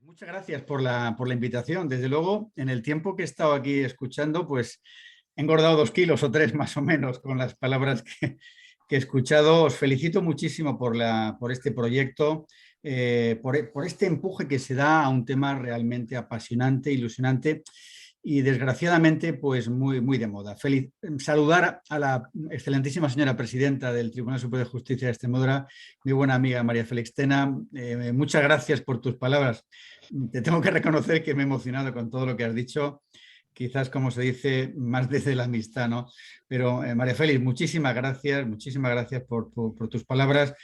Muchas gracias por la invitación. Desde luego, en el tiempo que he estado aquí escuchando, pues he engordado 2 kilos o 3 más o menos con las palabras que he escuchado. Os felicito muchísimo por este proyecto, por este empuje que se da a un tema realmente apasionante, ilusionante y desgraciadamente pues muy de moda. Saludar a la excelentísima señora presidenta del Tribunal Superior de Justicia de Extremadura, mi buena amiga María Félix Tena. Muchas gracias por tus palabras. Te tengo que reconocer que me he emocionado con todo lo que has dicho, quizás como se dice, más desde la amistad, ¿no? Pero María Félix, muchísimas gracias por tus palabras.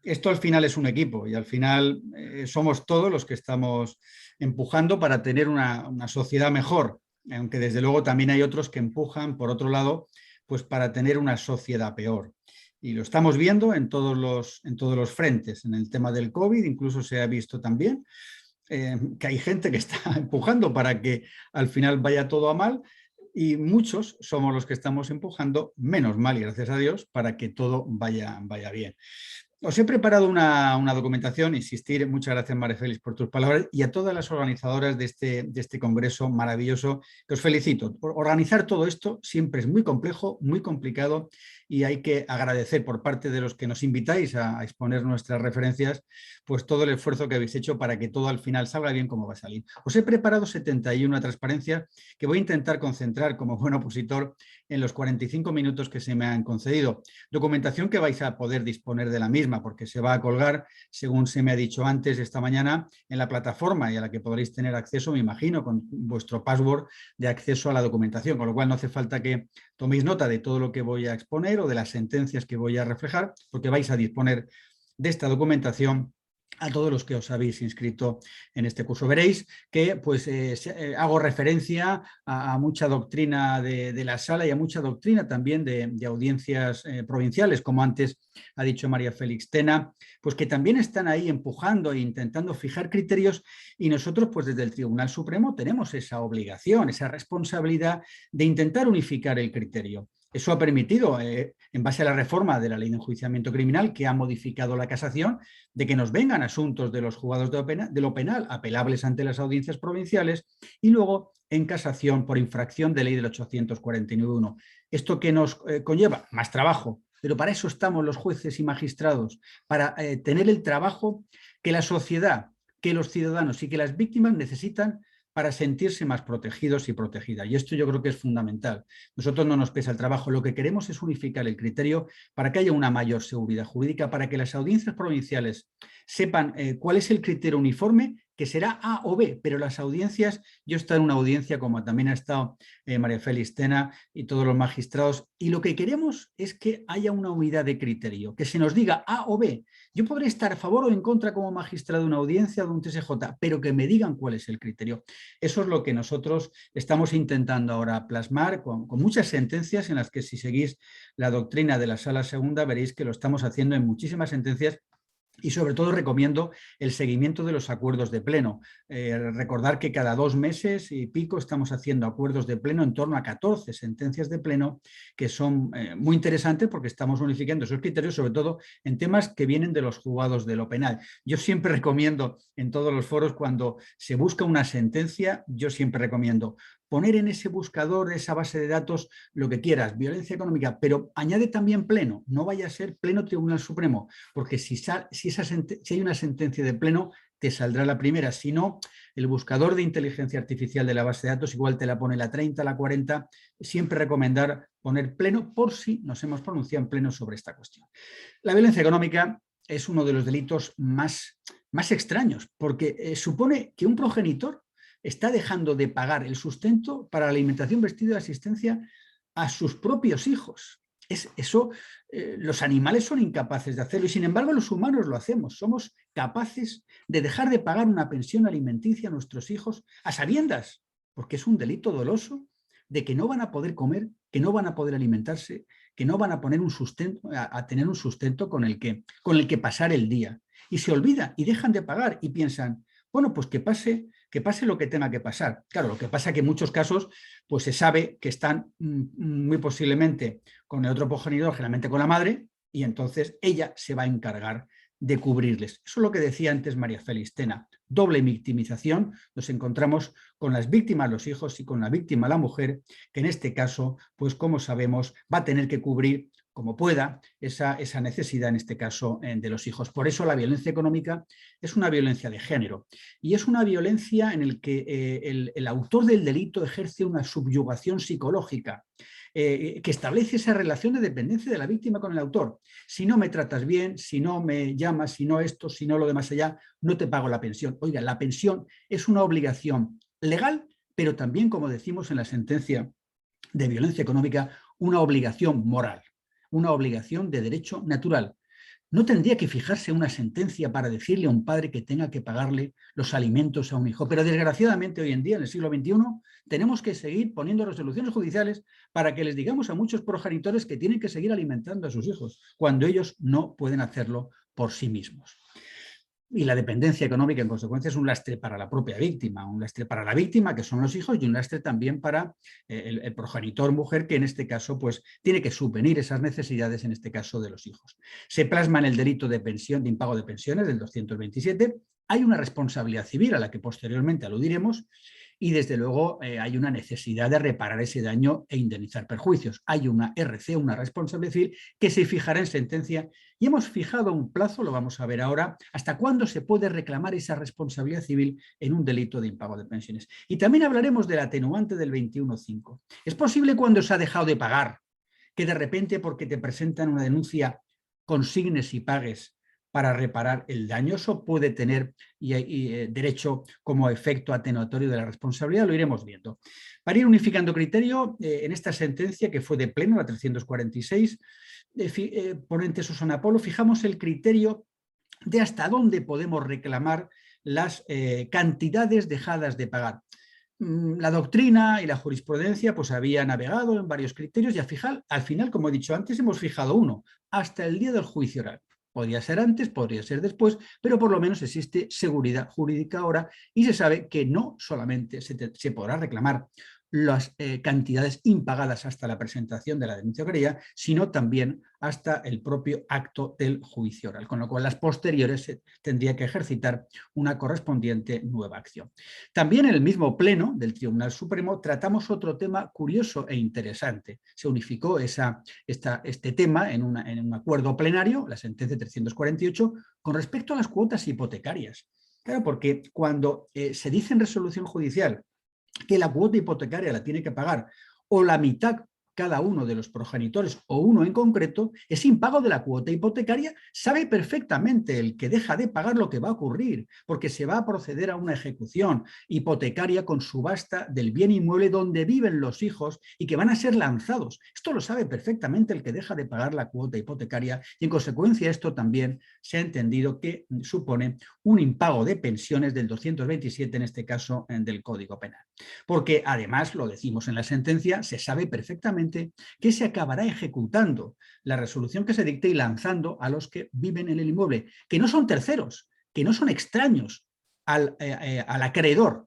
Esto al final es un equipo y al final somos todos los que estamos empujando para tener una sociedad mejor, aunque desde luego también hay otros que empujan, por otro lado, pues para tener una sociedad peor. Y lo estamos viendo en todos los frentes. En el tema del COVID incluso se ha visto también que hay gente que está empujando para que al final vaya todo a mal y muchos somos los que estamos empujando, menos mal y gracias a Dios, para que todo vaya bien. Os he preparado una documentación, insistir, muchas gracias María Félix por tus palabras y a todas las organizadoras de este congreso maravilloso, que os felicito. Organizar todo esto siempre es muy complejo, muy complicado y hay que agradecer por parte de los que nos invitáis a exponer nuestras referencias, pues todo el esfuerzo que habéis hecho para que todo al final salga bien como va a salir. Os he preparado 71 transparencias que voy a intentar concentrar como buen opositor en los 45 minutos que se me han concedido. Documentación que vais a poder disponer de la misma porque se va a colgar, según se me ha dicho antes esta mañana, en la plataforma y a la que podréis tener acceso, me imagino, con vuestro password de acceso a la documentación, con lo cual no hace falta que toméis nota de todo lo que voy a exponer o de las sentencias que voy a reflejar, porque vais a disponer de esta documentación a todos los que os habéis inscrito en este curso. Veréis que pues, hago referencia a mucha doctrina de la sala y a mucha doctrina también de audiencias provinciales, como antes ha dicho María Félix Tena, pues que también están ahí empujando e intentando fijar criterios y nosotros pues desde el Tribunal Supremo tenemos esa obligación, esa responsabilidad de intentar unificar el criterio. Eso ha permitido, en base a la reforma de la Ley de Enjuiciamiento Criminal, que ha modificado la casación, de que nos vengan asuntos de los juzgados de lo penal apelables ante las audiencias provinciales y luego en casación por infracción de ley del 849.1. ¿Esto qué nos conlleva? Más trabajo, pero para eso estamos los jueces y magistrados, para tener el trabajo que la sociedad, que los ciudadanos y que las víctimas necesitan para sentirse más protegidos y protegidas. Y esto yo creo que es fundamental. Nosotros no nos pesa el trabajo, lo que queremos es unificar el criterio para que haya una mayor seguridad jurídica, para que las audiencias provinciales sepan cuál es el criterio uniforme, que será A o B, pero las audiencias, yo he estado en una audiencia como también ha estado María Félix Tena y todos los magistrados, y lo que queremos es que haya una unidad de criterio, que se nos diga A o B. Yo podré estar a favor o en contra como magistrado de una audiencia o de un TSJ, pero que me digan cuál es el criterio. Eso es lo que nosotros estamos intentando ahora plasmar con muchas sentencias en las que si seguís la doctrina de la Sala Segunda veréis que lo estamos haciendo en muchísimas sentencias. Y sobre todo recomiendo el seguimiento de los acuerdos de pleno. Recordar que cada 2 meses y pico estamos haciendo acuerdos de pleno en torno a 14 sentencias de pleno que son muy interesantes porque estamos unificando esos criterios, sobre todo en temas que vienen de los juzgados de lo penal. Yo siempre recomiendo en todos los foros cuando se busca una sentencia, yo siempre recomiendo poner en ese buscador, esa base de datos, lo que quieras, violencia económica, pero añade también pleno, no vaya a ser pleno Tribunal Supremo, porque si hay una sentencia de pleno, te saldrá la primera, si no, el buscador de inteligencia artificial de la base de datos igual te la pone la 30, la 40, siempre recomendar poner pleno por si nos hemos pronunciado en pleno sobre esta cuestión. La violencia económica es uno de los delitos más extraños, porque supone que un progenitor está dejando de pagar el sustento para la alimentación, vestido y asistencia a sus propios hijos. Los animales son incapaces de hacerlo y sin embargo los humanos lo hacemos. Somos capaces de dejar de pagar una pensión alimenticia a nuestros hijos a sabiendas, porque es un delito doloso de que no van a poder comer, que no van a poder alimentarse, que no van a tener un sustento con el que pasar el día. Y se olvida y dejan de pagar y piensan, bueno, pues que pase lo que tenga que pasar. Claro, lo que pasa es que en muchos casos pues se sabe que están muy posiblemente con el otro progenitor, generalmente con la madre, y entonces ella se va a encargar de cubrirles. Eso es lo que decía antes María Félix Tena. doble victimización, nos encontramos con las víctimas los hijos y con la víctima la mujer, que en este caso, pues como sabemos, va a tener que cubrir como pueda esa necesidad, en este caso, de los hijos. Por eso la violencia económica es una violencia de género y es una violencia en la que el autor del delito ejerce una subyugación psicológica que establece esa relación de dependencia de la víctima con el autor. Si no me tratas bien, si no me llamas, si no esto, si no lo de más allá, no te pago la pensión. Oiga, la pensión es una obligación legal, pero también, como decimos en la sentencia de violencia económica, una obligación moral, una obligación de derecho natural. No tendría que fijarse una sentencia para decirle a un padre que tenga que pagarle los alimentos a un hijo, pero desgraciadamente hoy en día, en el siglo XXI, tenemos que seguir poniendo resoluciones judiciales para que les digamos a muchos progenitores que tienen que seguir alimentando a sus hijos, cuando ellos no pueden hacerlo por sí mismos. Y la dependencia económica, en consecuencia, es un lastre para la propia víctima, un lastre para la víctima, que son los hijos, y un lastre también para el progenitor mujer, que en este caso pues, tiene que subvenir esas necesidades, en este caso de los hijos. Se plasma en el delito de pensión, de impago de pensiones, del 227. Hay una responsabilidad civil a la que posteriormente aludiremos, y desde luego hay una necesidad de reparar ese daño e indemnizar perjuicios. Hay una RC, una responsabilidad civil, que se fijará en sentencia y hemos fijado un plazo, lo vamos a ver ahora, hasta cuándo se puede reclamar esa responsabilidad civil en un delito de impago de pensiones. Y también hablaremos del atenuante del 21.5. ¿Es posible cuando se ha dejado de pagar que de repente, porque te presentan una denuncia, consignes y pagues para reparar el daño? Eso puede tener derecho como efecto atenuatorio de la responsabilidad, lo iremos viendo. Para ir unificando criterio, en esta sentencia que fue de pleno, la 346, ponente Susana Polo, fijamos el criterio de hasta dónde podemos reclamar las cantidades dejadas de pagar. La doctrina y la jurisprudencia pues había navegado en varios criterios y al final, como he dicho antes, hemos fijado uno, hasta el día del juicio oral. Podría ser antes, podría ser después, pero por lo menos existe seguridad jurídica ahora y se sabe que no solamente se podrá reclamar las cantidades impagadas hasta la presentación de la denuncia o querella, sino también hasta el propio acto del juicio oral, con lo cual las posteriores se tendría que ejercitar una correspondiente nueva acción. También en el mismo pleno del Tribunal Supremo tratamos otro tema curioso e interesante. Se unificó este tema en un acuerdo plenario, la sentencia 348, con respecto a las cuotas hipotecarias. Claro, porque cuando se dice en resolución judicial que la cuota hipotecaria la tiene que pagar o la mitad cada uno de los progenitores o uno en concreto, ese impago de la cuota hipotecaria sabe perfectamente el que deja de pagar lo que va a ocurrir, porque se va a proceder a una ejecución hipotecaria con subasta del bien inmueble donde viven los hijos y que van a ser lanzados. Esto lo sabe perfectamente el que deja de pagar la cuota hipotecaria y en consecuencia esto también se ha entendido que supone un impago de pensiones del 227, en este caso del Código Penal. Porque además, lo decimos en la sentencia, se sabe perfectamente que se acabará ejecutando la resolución que se dicte y lanzando a los que viven en el inmueble, que no son terceros, que no son extraños al acreedor,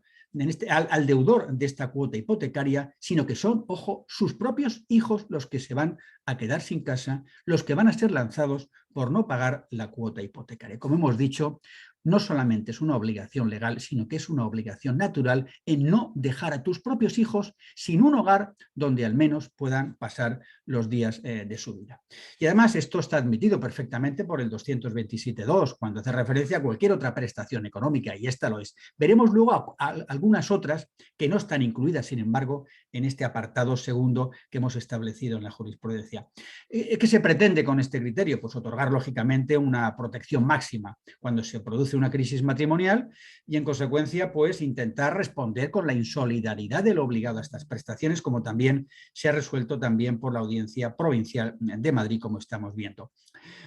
al deudor de esta cuota hipotecaria, sino que son, ojo, sus propios hijos los que se van a quedar sin casa, los que van a ser lanzados por no pagar la cuota hipotecaria. Como hemos dicho, no solamente es una obligación legal, sino que es una obligación natural en no dejar a tus propios hijos sin un hogar donde al menos puedan pasar los días de su vida. Y además esto está admitido perfectamente por el 227.2, cuando hace referencia a cualquier otra prestación económica, y esta lo es. Veremos luego algunas otras que no están incluidas, sin embargo, en este apartado segundo que hemos establecido en la jurisprudencia. ¿Qué se pretende con este criterio? Pues otorgar, lógicamente, una protección máxima cuando se produce una crisis matrimonial y, en consecuencia, pues intentar responder con la insolidaridad del obligado a estas prestaciones, como también se ha resuelto también por la Audiencia Provincial de Madrid, como estamos viendo.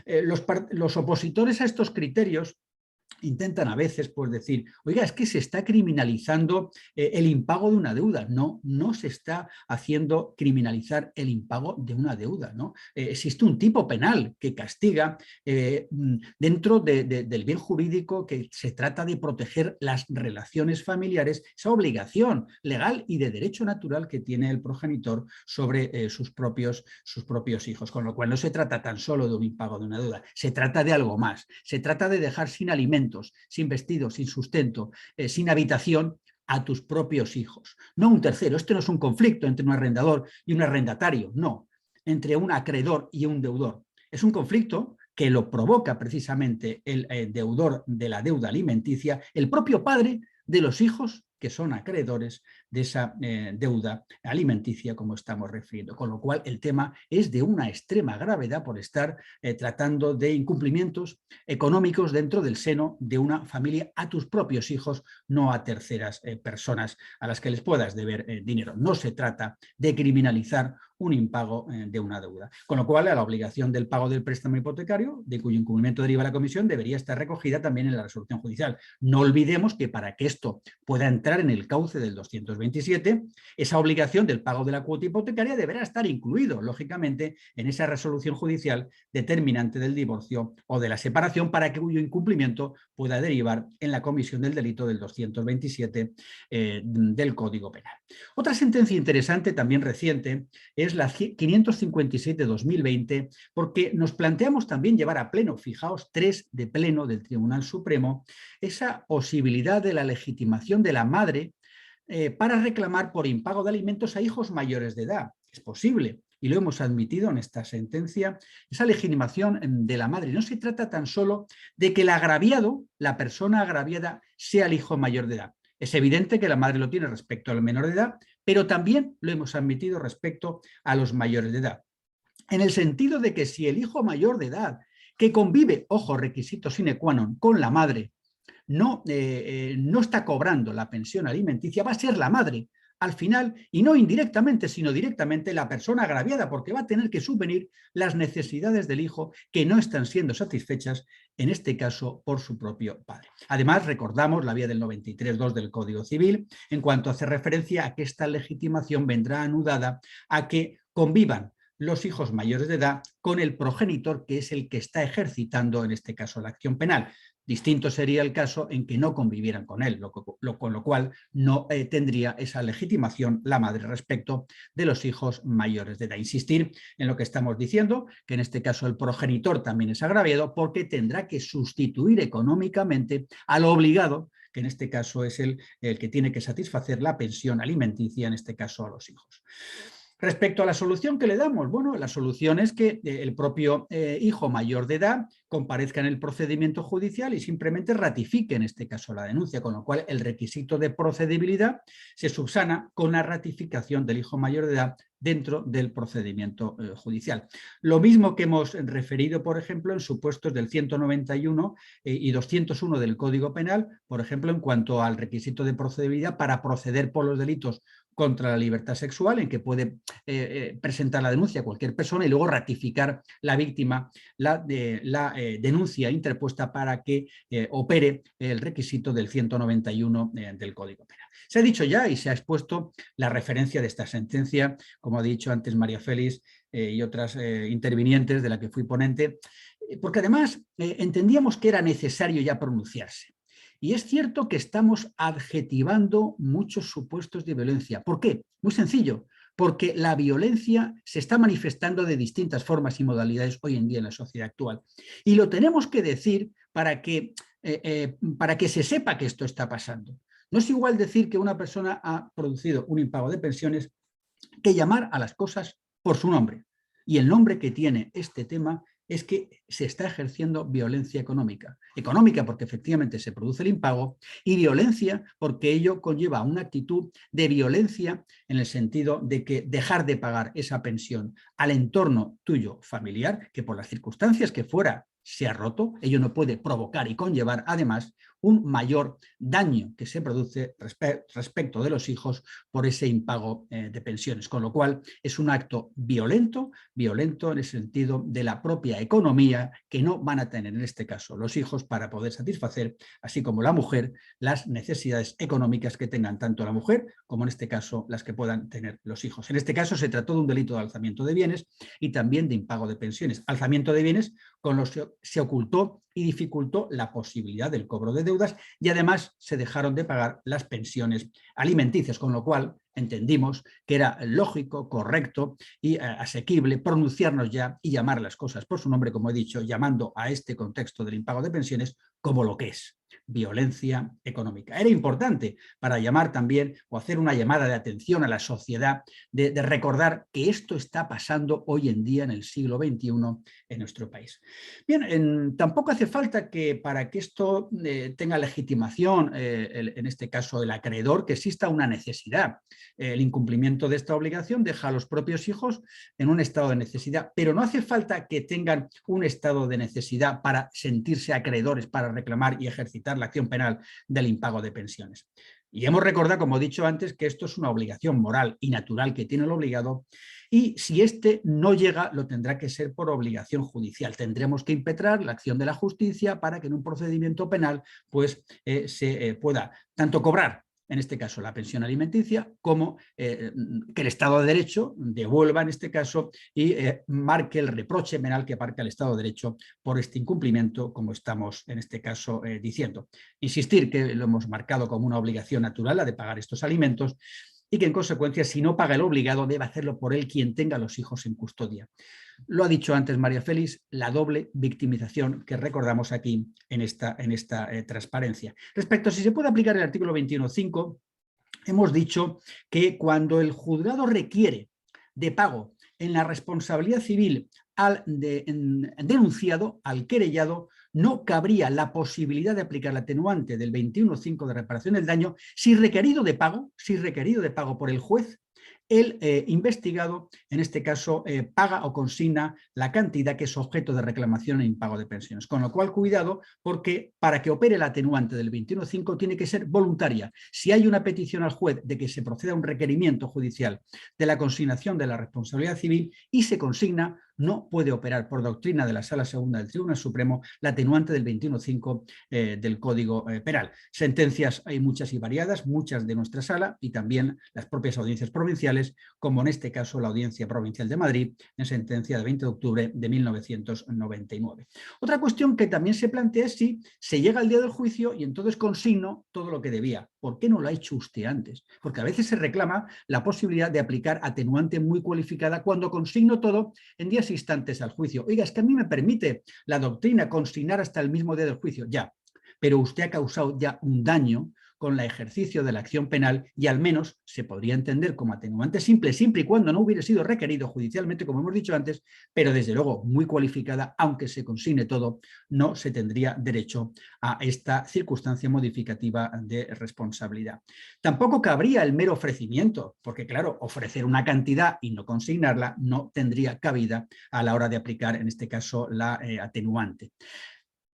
Los opositores a estos criterios intentan a veces pues decir, oiga, es que se está criminalizando el impago de una deuda. No, no se está haciendo criminalizar el impago de una deuda, ¿no? Existe un tipo penal que castiga dentro del bien jurídico, que se trata de proteger las relaciones familiares, esa obligación legal y de derecho natural que tiene el progenitor sobre sus propios hijos, con lo cual no se trata tan solo de un impago de una deuda, se trata de algo más, se trata de dejar sin alimento alimentos, sin vestido, sin sustento, sin habitación, a tus propios hijos. No un tercero. Esto no es un conflicto entre un arrendador y un arrendatario, no, entre un acreedor y un deudor. Es un conflicto que lo provoca precisamente el deudor de la deuda alimenticia, el propio padre de los hijos que son acreedores de esa deuda alimenticia, como estamos refiriendo. Con lo cual, el tema es de una extrema gravedad por estar tratando de incumplimientos económicos dentro del seno de una familia a tus propios hijos, no a terceras personas a las que les puedas deber dinero. No se trata de criminalizar un impago de una deuda. Con lo cual, la obligación del pago del préstamo hipotecario, de cuyo incumplimiento deriva la comisión, debería estar recogida también en la resolución judicial. No olvidemos que para que esto pueda entrar en el cauce del 227, esa obligación del pago de la cuota hipotecaria deberá estar incluido, lógicamente, en esa resolución judicial determinante del divorcio o de la separación, para que cuyo incumplimiento pueda derivar en la comisión del delito del 227 del Código Penal. Otra sentencia interesante, también reciente, es la 557 de 2020, porque nos planteamos también llevar a pleno, fijaos, 3 de pleno del Tribunal Supremo, esa posibilidad de la legitimación de la madre para reclamar por impago de alimentos a hijos mayores de edad. Es posible, y lo hemos admitido en esta sentencia, esa legitimación de la madre. No se trata tan solo de que el agraviado, la persona agraviada, sea el hijo mayor de edad. Es evidente que la madre lo tiene respecto al menor de edad, pero también lo hemos admitido respecto a los mayores de edad. En el sentido de que si el hijo mayor de edad, que convive, ojo, requisito sine qua non, con la madre, no está cobrando la pensión alimenticia, va a ser la madre al final, y no indirectamente, sino directamente la persona agraviada, porque va a tener que subvenir las necesidades del hijo que no están siendo satisfechas, en este caso, por su propio padre. Además, recordamos la vía del 93.2 del Código Civil, en cuanto hace referencia a que esta legitimación vendrá anudada a que convivan los hijos mayores de edad con el progenitor, que es el que está ejercitando, en este caso, la acción penal. Distinto sería el caso en que no convivieran con él, con lo cual no tendría esa legitimación la madre respecto de los hijos mayores de edad. Insistir en lo que estamos diciendo, que en este caso el progenitor también es agraviado porque tendrá que sustituir económicamente al obligado, que en este caso es el que tiene que satisfacer la pensión alimenticia, en este caso a los hijos. Respecto a la solución que le damos, bueno, la solución es que el propio hijo mayor de edad comparezca en el procedimiento judicial y simplemente ratifique en este caso la denuncia, con lo cual el requisito de procedibilidad se subsana con la ratificación del hijo mayor de edad dentro del procedimiento judicial. Lo mismo que hemos referido, por ejemplo, en supuestos del 191 y 201 del Código Penal, por ejemplo, en cuanto al requisito de procedibilidad para proceder por los delitos contra la libertad sexual, en que puede presentar la denuncia a cualquier persona y luego ratificar la víctima la denuncia interpuesta para que opere el requisito del 191 del Código Penal. Se ha dicho ya y se ha expuesto la referencia de esta sentencia, como ha dicho antes María Félix y otras intervinientes de la que fui ponente, porque además entendíamos que era necesario ya pronunciarse. Y es cierto que estamos adjetivando muchos supuestos de violencia. ¿Por qué? Muy sencillo, porque la violencia se está manifestando de distintas formas y modalidades hoy en día en la sociedad actual. Y lo tenemos que decir para que se sepa que esto está pasando. No es igual decir que una persona ha producido un impago de pensiones que llamar a las cosas por su nombre. Y el nombre que tiene este tema es que se está ejerciendo violencia económica. Económica porque efectivamente se produce el impago, y violencia porque ello conlleva una actitud de violencia en el sentido de que dejar de pagar esa pensión al entorno tuyo familiar, que por las circunstancias que fuera se ha roto, ello no puede provocar y conllevar además un mayor daño que se produce respecto de los hijos por ese impago de pensiones, con lo cual es un acto violento en el sentido de la propia economía que no van a tener en este caso los hijos para poder satisfacer, así como la mujer, las necesidades económicas que tengan tanto la mujer como en este caso las que puedan tener los hijos. En este caso se trató de un delito de alzamiento de bienes y también de impago de pensiones. Alzamiento de bienes con los que se ocultó y dificultó la posibilidad del cobro de deudas, y además se dejaron de pagar las pensiones alimenticias, con lo cual entendimos que era lógico, correcto y asequible pronunciarnos ya y llamar las cosas por su nombre, como he dicho, llamando a este contexto del impago de pensiones como lo que es. violencia económica. Era importante para llamar también o hacer una llamada de atención a la sociedad de recordar que esto está pasando hoy en día en el siglo XXI en nuestro país. Bien, tampoco hace falta que para que esto tenga legitimación, en este caso el acreedor, que exista una necesidad. El incumplimiento de esta obligación deja a los propios hijos en un estado de necesidad, pero no hace falta que tengan un estado de necesidad para sentirse acreedores, para reclamar y ejercitar la acción penal del impago de pensiones. Y hemos recordado, como he dicho antes, que esto es una obligación moral y natural que tiene el obligado, y si éste no llega, lo tendrá que ser por obligación judicial. Tendremos que impetrar la acción de la justicia para que en un procedimiento penal pues, se pueda tanto cobrar, en este caso la pensión alimenticia, como que el Estado de Derecho devuelva en este caso y marque el reproche penal que marca el Estado de Derecho por este incumplimiento, como estamos en este caso diciendo. Insistir que lo hemos marcado como una obligación natural, la de pagar estos alimentos, y que en consecuencia, si no paga el obligado, debe hacerlo por él quien tenga a los hijos en custodia. Lo ha dicho antes María Félix, la doble victimización que recordamos aquí en esta transparencia. Respecto a si se puede aplicar el artículo 21.5, hemos dicho que cuando el juzgado requiere de pago en la responsabilidad civil al denunciado, al querellado, no cabría la posibilidad de aplicar la atenuante del 21.5 de reparación del daño si requerido de pago por el juez, el investigado, en este caso, paga o consigna la cantidad que es objeto de reclamación e impago de pensiones. Con lo cual, cuidado, porque para que opere el atenuante del 21.5 tiene que ser voluntaria. Si hay una petición al juez de que se proceda a un requerimiento judicial de la consignación de la responsabilidad civil y se consigna, no puede operar por doctrina de la Sala Segunda del Tribunal Supremo la atenuante del 21.5 del Código Penal. Sentencias hay muchas y variadas, muchas de nuestra sala y también las propias audiencias provinciales, como en este caso la Audiencia Provincial de Madrid, en sentencia del 20 de octubre de 1999. Otra cuestión que también se plantea es si se llega al día del juicio y entonces consigno todo lo que debía. ¿Por qué no lo ha hecho usted antes? Porque a veces se reclama la posibilidad de aplicar atenuante muy cualificada cuando consigno todo en días instantes al juicio. Oiga, es que a mí me permite la doctrina consignar hasta el mismo día del juicio. Ya, pero usted ha causado ya un daño con el ejercicio de la acción penal y al menos se podría entender como atenuante simple, siempre y cuando no hubiera sido requerido judicialmente, como hemos dicho antes, pero desde luego muy cualificada, aunque se consigne todo, no se tendría derecho a esta circunstancia modificativa de responsabilidad. Tampoco cabría el mero ofrecimiento, porque claro, ofrecer una cantidad y no consignarla no tendría cabida a la hora de aplicar, en este caso, la atenuante.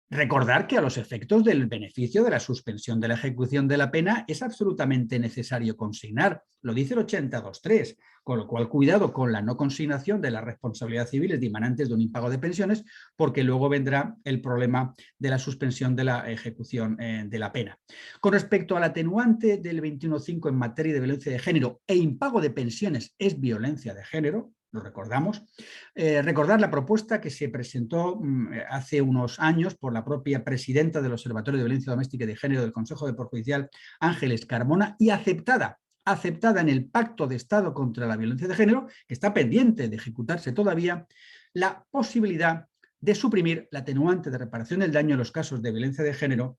Recordar que a los efectos del beneficio de la suspensión de la ejecución de la pena es absolutamente necesario consignar, lo dice el 82.3, con lo cual cuidado con la no consignación de las responsabilidades civiles dimanentes de un impago de pensiones, porque luego vendrá el problema de la suspensión de la ejecución de la pena. Con respecto al atenuante del 21.5 en materia de violencia de género e impago de pensiones es violencia de género, lo recordamos. Recordar la propuesta que se presentó hace unos años por la propia presidenta del Observatorio de Violencia Doméstica y de Género del Consejo de Poder Judicial, Ángeles Carmona, y aceptada en el Pacto de Estado contra la Violencia de Género, que está pendiente de ejecutarse todavía, la posibilidad de suprimir la atenuante de reparación del daño en los casos de violencia de género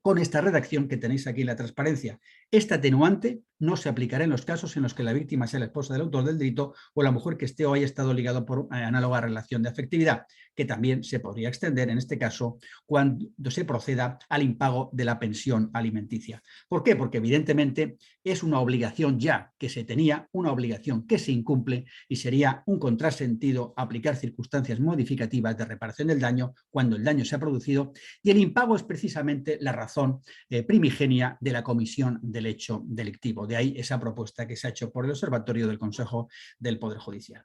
con esta redacción que tenéis aquí en la transparencia. Esta atenuante no se aplicará en los casos en los que la víctima sea la esposa del autor del delito o la mujer que esté o haya estado ligado por análoga relación de afectividad, que también se podría extender en este caso cuando se proceda al impago de la pensión alimenticia. ¿Por qué? Porque evidentemente es una obligación ya que se tenía, una obligación que se incumple y sería un contrasentido aplicar circunstancias modificativas de reparación del daño cuando el daño se ha producido y el impago es precisamente la razón primigenia de la comisión del hecho delictivo. De ahí esa propuesta que se ha hecho por el Observatorio del Consejo del Poder Judicial.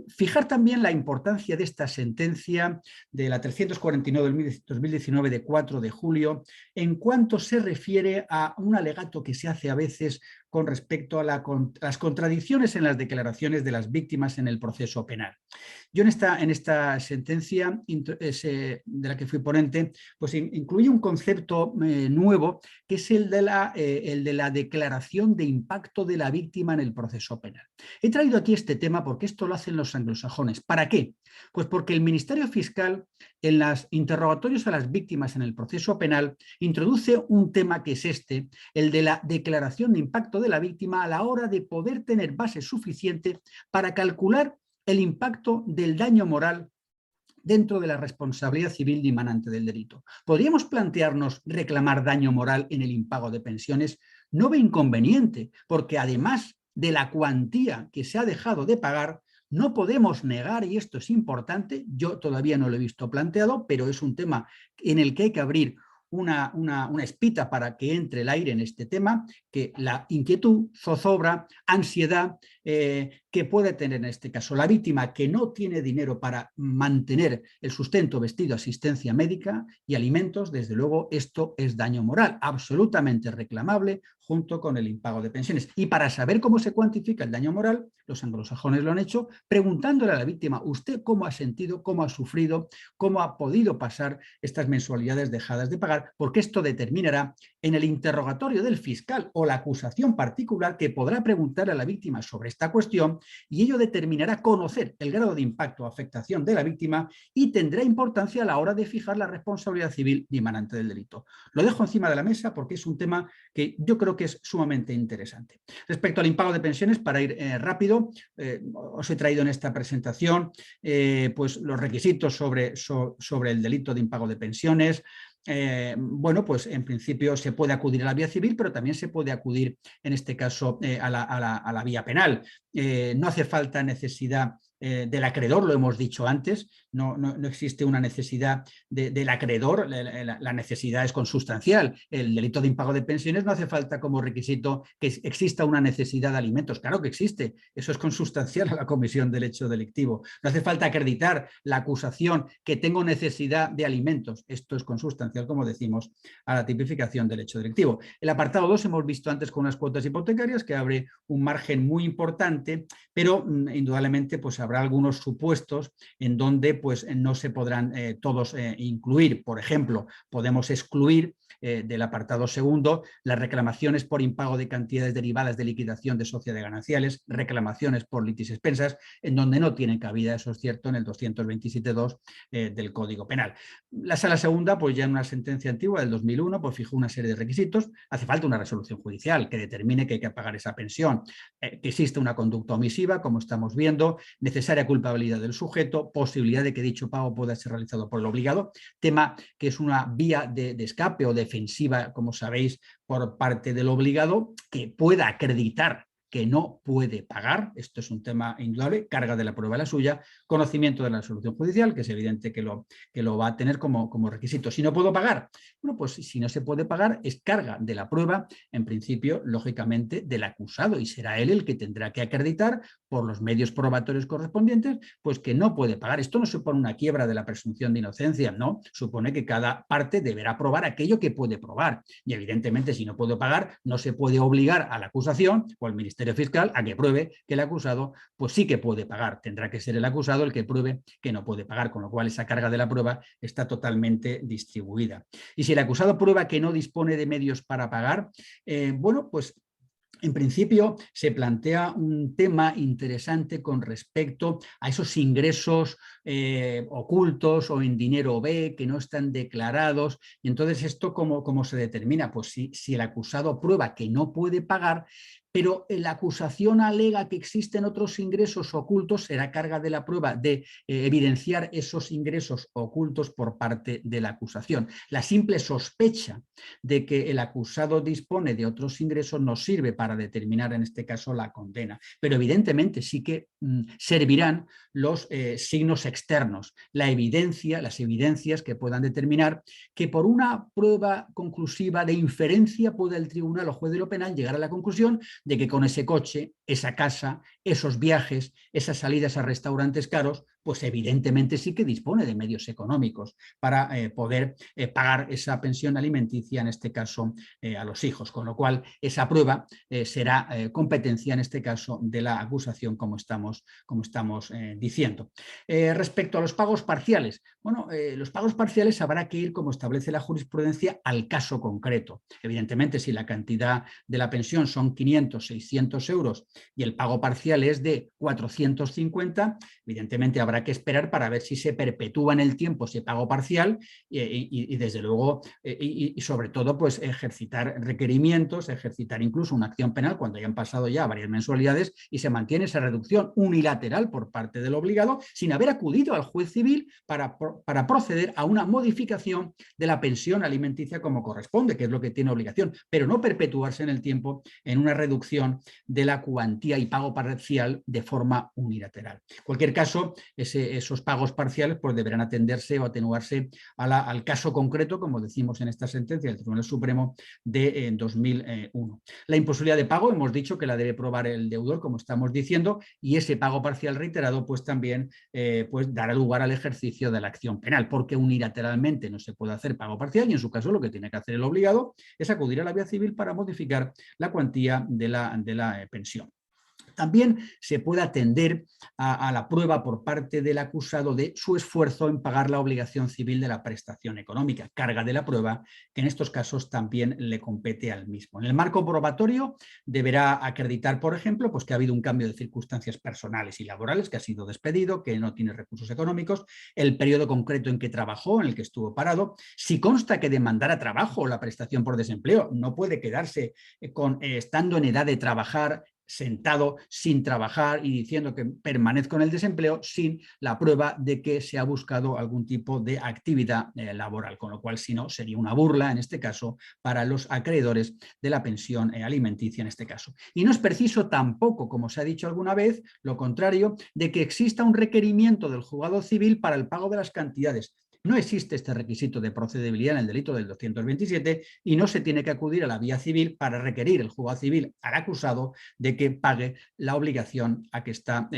Fijar también la importancia de esta sentencia de la 349 del 2019 de 4 de julio en cuanto se refiere a un alegato que se hace a veces con respecto a las contradicciones en las declaraciones de las víctimas en el proceso penal. Yo en esta sentencia de la que fui ponente, pues incluye un concepto nuevo, que es el de la declaración de impacto de la víctima en el proceso penal. He traído aquí este tema porque esto lo hacen los anglosajones. ¿Para qué? Pues porque el Ministerio Fiscal, en los interrogatorios a las víctimas en el proceso penal, introduce un tema que es el de la declaración de impacto de la víctima a la hora de poder tener base suficiente para calcular el impacto del daño moral dentro de la responsabilidad civil dimanante del delito. ¿Podríamos plantearnos reclamar daño moral en el impago de pensiones? No ve inconveniente, porque además de la cuantía que se ha dejado de pagar, no podemos negar, y esto es importante, yo todavía no lo he visto planteado, pero es un tema en el que hay que abrir una espita para que entre el aire en este tema, que la inquietud, zozobra, ansiedad que puede tener en este caso la víctima, que no tiene dinero para mantener el sustento, vestido, asistencia médica y alimentos, desde luego esto es daño moral, absolutamente reclamable junto con el impago de pensiones. Y para saber cómo se cuantifica el daño moral, los anglosajones lo han hecho preguntándole a la víctima, ¿usted cómo ha sentido, cómo ha sufrido, cómo ha podido pasar estas mensualidades dejadas de pagar? Porque esto determinará en el interrogatorio del fiscal o la acusación particular, que podrá preguntar a la víctima sobre esta cuestión, y ello determinará conocer el grado de impacto o afectación de la víctima y tendrá importancia a la hora de fijar la responsabilidad civil dimanante del delito. Lo dejo encima de la mesa porque es un tema que yo creo que es sumamente interesante. Respecto al impago de pensiones, para ir rápido, os he traído en esta presentación pues los requisitos sobre el delito de impago de pensiones. Bueno, pues en principio se puede acudir a la vía civil, pero también se puede acudir, en este caso, a la vía penal. No hace falta necesidad del acreedor, lo hemos dicho antes, no existe una necesidad del acreedor, la necesidad es consustancial. El delito de impago de pensiones no hace falta como requisito que exista una necesidad de alimentos, claro que existe, eso es consustancial a la comisión del hecho delictivo. No hace falta acreditar la acusación que tengo necesidad de alimentos, esto es consustancial, como decimos, a la tipificación del hecho delictivo. El apartado 2 hemos visto antes con unas cuotas hipotecarias que abre un margen muy importante, pero indudablemente pues habrá algunos supuestos en donde pues no se podrán todos incluir. Por ejemplo, podemos excluir del apartado segundo las reclamaciones por impago de cantidades derivadas de liquidación de sociedades gananciales, reclamaciones por litis expensas, en donde no tienen cabida, eso es cierto, en el 227.2 del Código Penal. La Sala Segunda, pues ya en una sentencia antigua del 2001, pues fijó una serie de requisitos. Hace falta una resolución judicial que determine que hay que pagar esa pensión, que existe una conducta omisiva, como estamos viendo, necesaria culpabilidad del sujeto, posibilidad de que dicho pago pueda ser realizado por el obligado, tema que es una vía de escape o defensiva, como sabéis, por parte del obligado, que pueda acreditar que no puede pagar, esto es un tema indudable, carga de la prueba la suya, conocimiento de la resolución judicial, que es evidente que lo va a tener como requisito. Si no puedo pagar, bueno, pues si no se puede pagar, es carga de la prueba, en principio, lógicamente, del acusado, y será él el que tendrá que acreditar por los medios probatorios correspondientes, pues que no puede pagar. Esto no supone una quiebra de la presunción de inocencia, no, supone que cada parte deberá probar aquello que puede probar, y evidentemente si no puedo pagar, no se puede obligar a la acusación o al Ministerio Fiscal a que pruebe que el acusado pues sí que puede pagar. Tendrá que ser el acusado el que pruebe que no puede pagar, con lo cual esa carga de la prueba está totalmente distribuida. Y si el acusado prueba que no dispone de medios para pagar, bueno, pues en principio se plantea un tema interesante con respecto a esos ingresos ocultos o en dinero B que no están declarados. Y entonces, ¿esto cómo se determina? Pues si el acusado prueba que no puede pagar, pero la acusación alega que existen otros ingresos ocultos, será carga de la prueba de evidenciar esos ingresos ocultos por parte de la acusación. La simple sospecha de que el acusado dispone de otros ingresos nos sirve para determinar en este caso la condena, pero evidentemente sí que servirán los signos externos, las evidencias que puedan determinar que por una prueba conclusiva de inferencia pueda el tribunal o juez de lo penal llegar a la conclusión de que con ese coche, esa casa, esos viajes, esas salidas a restaurantes caros, pues evidentemente sí que dispone de medios económicos para poder pagar esa pensión alimenticia, en este caso a los hijos, con lo cual esa prueba será competencia en este caso de la acusación, como estamos diciendo. Respecto a los pagos parciales, bueno, los pagos parciales habrá que ir, como establece la jurisprudencia, al caso concreto. Evidentemente, si la cantidad de la pensión son 500, 600 euros y el pago parcial es de 450, evidentemente habrá que esperar para ver si se perpetúa en el tiempo ese pago parcial y desde luego, y sobre todo, pues ejercitar requerimientos, ejercitar incluso una acción penal cuando hayan pasado ya varias mensualidades y se mantiene esa reducción unilateral por parte del obligado sin haber acudido al juez civil para proceder a una modificación de la pensión alimenticia como corresponde, que es lo que tiene obligación, pero no perpetuarse en el tiempo en una reducción de la cuantía y pago parcial de forma unilateral. En cualquier caso, esos pagos parciales pues deberán atenderse o atenuarse al caso concreto, como decimos en esta sentencia del Tribunal Supremo de 2001. La imposibilidad de pago, hemos dicho que la debe probar el deudor, como estamos diciendo, y ese pago parcial reiterado pues también pues dará lugar al ejercicio de la acción penal, porque unilateralmente no se puede hacer pago parcial y en su caso lo que tiene que hacer el obligado es acudir a la vía civil para modificar la cuantía de la pensión. También se puede atender a la prueba por parte del acusado de su esfuerzo en pagar la obligación civil de la prestación económica, carga de la prueba, que en estos casos también le compete al mismo. En el marco probatorio deberá acreditar, por ejemplo, pues que ha habido un cambio de circunstancias personales y laborales, que ha sido despedido, que no tiene recursos económicos, el periodo concreto en que trabajó, en el que estuvo parado. Si consta que demandara trabajo o la prestación por desempleo, no puede quedarse estando en edad de trabajar sentado sin trabajar y diciendo que permanezco en el desempleo sin la prueba de que se ha buscado algún tipo de actividad laboral, con lo cual si no sería una burla en este caso para los acreedores de la pensión alimenticia en este caso. Y no es preciso tampoco, como se ha dicho alguna vez, lo contrario, de que exista un requerimiento del juzgado civil para el pago de las cantidades. No existe este requisito de procedibilidad en el delito del 227 y no se tiene que acudir a la vía civil para requerir el juzgado civil al acusado de que pague la obligación a que está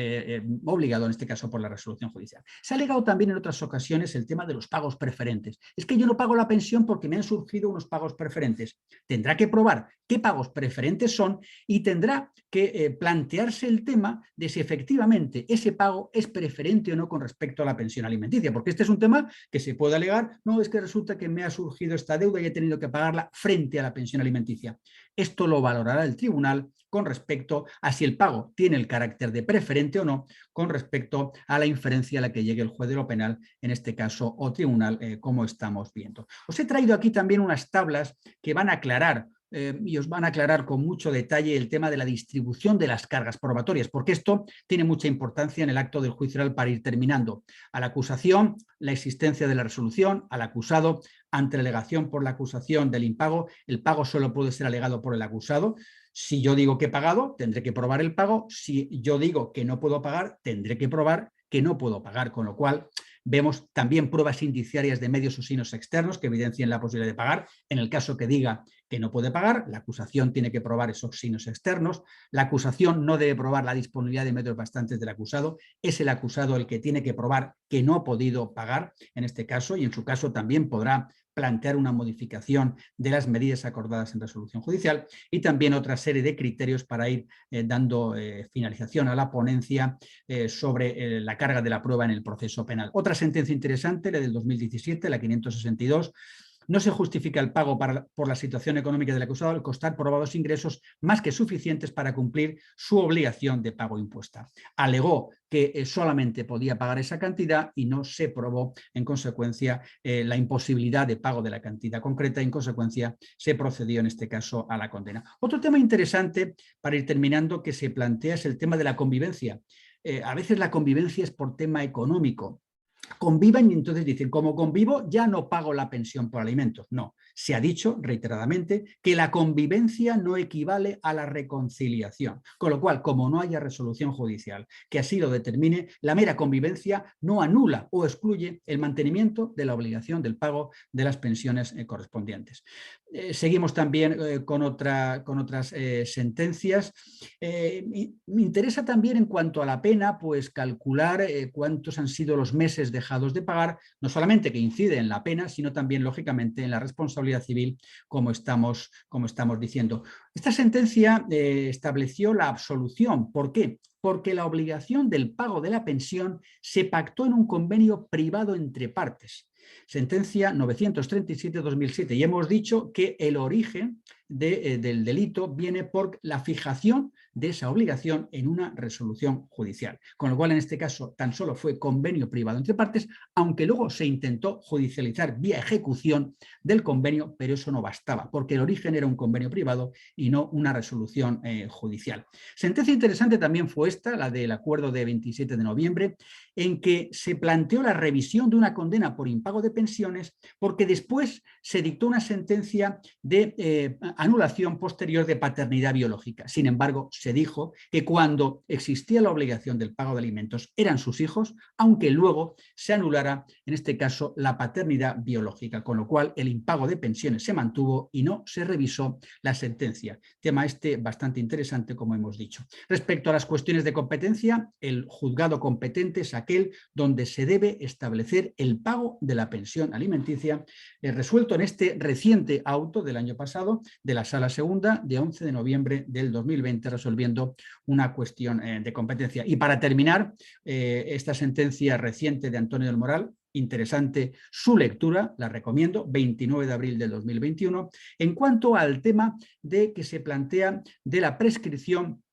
obligado, en este caso por la resolución judicial. Se ha alegado también en otras ocasiones el tema de los pagos preferentes. Es que yo no pago la pensión porque me han surgido unos pagos preferentes. Tendrá que probar qué pagos preferentes son y tendrá que plantearse el tema de si efectivamente ese pago es preferente o no con respecto a la pensión alimenticia, porque este es un tema que se puede alegar, no, es que resulta que me ha surgido esta deuda y he tenido que pagarla frente a la pensión alimenticia. Esto lo valorará el tribunal con respecto a si el pago tiene el carácter de preferente o no, con respecto a la inferencia a la que llegue el juez de lo penal, en este caso, o tribunal, como estamos viendo. Os he traído aquí también unas tablas que van a aclarar y os van a aclarar con mucho detalle el tema de la distribución de las cargas probatorias, porque esto tiene mucha importancia en el acto del juicio oral para ir terminando. A la acusación, la existencia de la resolución; al acusado, ante la alegación por la acusación del impago, el pago solo puede ser alegado por el acusado. Si yo digo que he pagado, tendré que probar el pago. Si yo digo que no puedo pagar, tendré que probar que no puedo pagar, con lo cual vemos también pruebas indiciarias de medios o signos externos que evidencien la posibilidad de pagar. En el caso que diga que no puede pagar, la acusación tiene que probar esos signos externos. La acusación no debe probar la disponibilidad de medios bastantes del acusado. Es el acusado el que tiene que probar que no ha podido pagar en este caso, y en su caso también podrá plantear una modificación de las medidas acordadas en resolución judicial, y también otra serie de criterios para ir dando finalización a la ponencia sobre la carga de la prueba en el proceso penal. Otra sentencia interesante, la del 2017, la 562, no se justifica el pago por la situación económica del acusado al constar probados ingresos más que suficientes para cumplir su obligación de pago impuesta. Alegó que solamente podía pagar esa cantidad y no se probó, en consecuencia, la imposibilidad de pago de la cantidad concreta. En consecuencia, se procedió en este caso a la condena. Otro tema interesante, para ir terminando, que se plantea es el tema de la convivencia. A veces la convivencia es por tema económico. conviven y entonces dicen, como convivo ya no pago la pensión por alimentos. No, se ha dicho reiteradamente que la convivencia no equivale a la reconciliación, con lo cual, como no haya resolución judicial que así lo determine, la mera convivencia no anula o excluye el mantenimiento de la obligación del pago de las pensiones correspondientes. Seguimos también con otras sentencias. Me interesa también en cuanto a la pena, pues calcular cuántos han sido los meses dejados de pagar, no solamente que incide en la pena, sino también, lógicamente, en la responsabilidad civil, como estamos diciendo. Esta sentencia estableció la absolución. ¿Por qué? Porque la obligación del pago de la pensión se pactó en un convenio privado entre partes. Sentencia 937-2007. Y hemos dicho que el origen del delito viene por la fijación de esa obligación en una resolución judicial. Con lo cual, en este caso, tan solo fue convenio privado entre partes, aunque luego se intentó judicializar vía ejecución del convenio, pero eso no bastaba, porque el origen era un convenio privado y no una resolución judicial. Sentencia interesante también fue esta, la del acuerdo de 27 de noviembre, en que se planteó la revisión de una condena por impago de pensiones, porque después se dictó una sentencia de anulación posterior de paternidad biológica. Sin embargo, se dijo que cuando existía la obligación del pago de alimentos eran sus hijos, aunque luego se anulara, en este caso, la paternidad biológica, con lo cual el impago de pensiones se mantuvo y no se revisó la sentencia. Tema este bastante interesante, como hemos dicho. Respecto a las cuestiones de competencia, el juzgado competente es aquel donde se debe establecer el pago de la pensión alimenticia, resuelto en este reciente auto del año pasado de la Sala Segunda de 11 de noviembre del 2020, resolviendo una cuestión de competencia. Y para terminar, esta sentencia reciente de Antonio del Moral, interesante su lectura, la recomiendo, 29 de abril del 2021, en cuanto al tema de que se plantea de la prescripción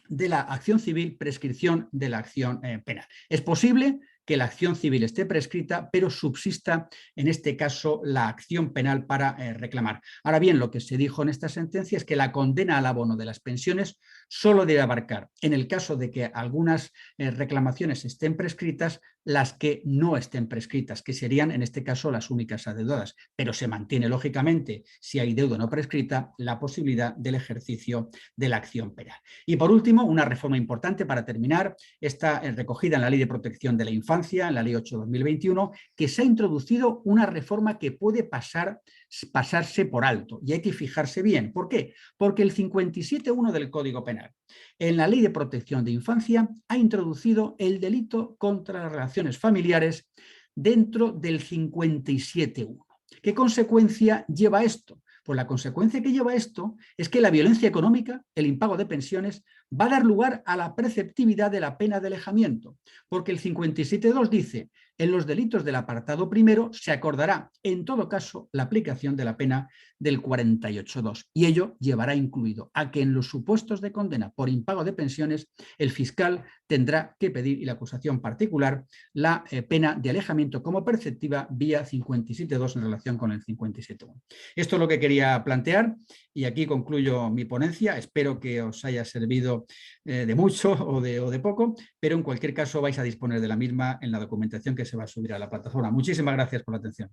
de la acción civil, prescripción de la acción penal. Es posible que la acción civil esté prescrita, pero subsista en este caso la acción penal para reclamar. Ahora bien, lo que se dijo en esta sentencia es que la condena al abono de las pensiones solo debe abarcar, en el caso de que algunas reclamaciones estén prescritas, las que no estén prescritas, que serían en este caso las únicas adeudadas, pero se mantiene lógicamente, si hay deuda no prescrita, la posibilidad del ejercicio de la acción penal. Y por último, una reforma importante para terminar, está recogida en la Ley de Protección de la Infancia, en la Ley 8/2021, que se ha introducido una reforma que puede pasarse por alto y hay que fijarse bien. ¿Por qué? Porque el 57.1 del Código Penal, en la Ley de Protección de Infancia, ha introducido el delito contra las relaciones familiares dentro del 57.1. ¿Qué consecuencia lleva esto? Pues la consecuencia que lleva esto es que la violencia económica, el impago de pensiones, va a dar lugar a la preceptividad de la pena de alejamiento, porque el 57.2 dice: en los delitos del apartado primero se acordará, en todo caso, la aplicación de la pena del 48.2, y ello llevará incluido a que en los supuestos de condena por impago de pensiones el fiscal tendrá que pedir, y la acusación particular, la pena de alejamiento como perceptiva vía 57.2 en relación con el 57.1. Esto es lo que quería plantear y aquí concluyo mi ponencia. Espero que os haya servido de mucho o de poco, pero en cualquier caso vais a disponer de la misma en la documentación que se va a subir a la plataforma. Muchísimas gracias por la atención.